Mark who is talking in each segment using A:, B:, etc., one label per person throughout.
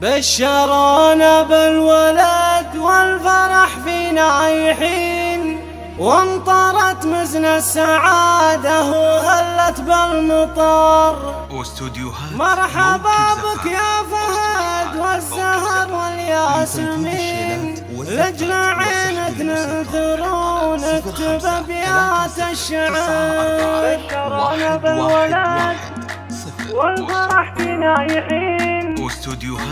A: بشرونا بالولد والفرح فينا يحين، وامطرت مزن السعادة وهلت بالمطر. مرحبا بك يا فهد والزهر والياسمين، لجل عينك ننثر ونكتب ابيات الشعر. بشرونا بالولد والفرح فينا يحين،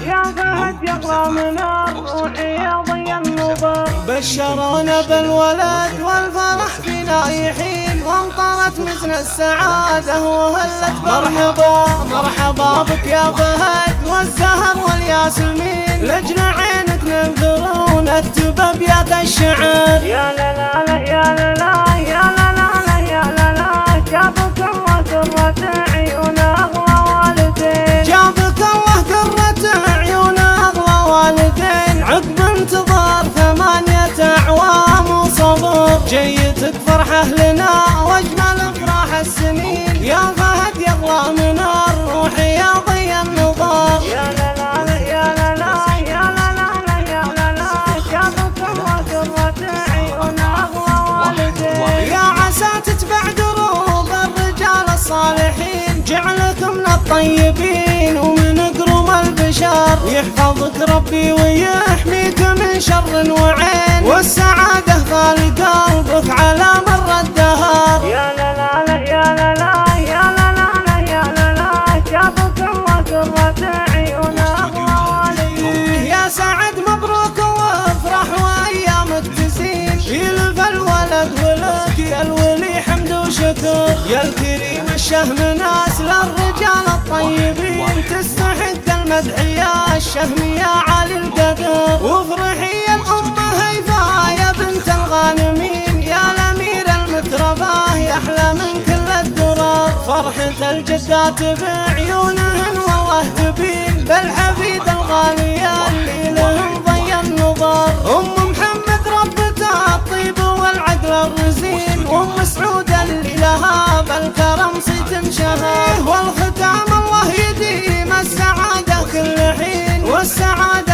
A: يا فهد يقرأ من الروح يضي النظر. بشرونا بالولد والفرح فينا يحين، وامطرت مزن السعادة وهلت. مرحبا مرحبا بك يا فهد والزهر والياسمين، لجل عينك ننثر ونكتب ابيات الشعر. يا لا لا لا يا لا لا يا لا لا يا لا لا، جابك الله قرة عيون اغلى والدين، جابك الله قرة عيون اغلى والدين. عقب انتظار 8 أعوام وصبر، جيتك فرحة لنا واجمل افراح السنين، يا فهد يغلى من الروح يا ضي النظر. يا لا لا يا لا لا يا لا لا يا لا لا، جابك الله قرة عيون اغلى والدين. يا عسى تتبع دروب الرجال الصالحين، جعلك من الطيبين ومن قروم البشر. يحفظك ربي ويحميك من شر وعين، والسعادة خالق قلبك على مر الدهر. يا لا لا يا لا لا يا لا لا يا لا لا، جابك الله قرة عيون اغلى والدين. يا سعد مبروك وافرح وايامك تزين، يلف الولد ولك يا الولي حمد وشكر. يا الكريم الشهم ناس للرجال الطيبين، تستحق المدح يا الشهم يا علي القدر. وافرحي يا الام هيفا يا بنت الغانمين، يا الامير المترباه يا احلى من كل الدرر. فرحة الجدات بعيونهن والله تبين، بالحفيد الغالية اللي لهم ضي النظر. ام محمد ربتها الطيب والعقل الرزين، وام سعود اللي لها بالكرم صيت شهر. والختام الله يديم السعادة كل حين، والسعادة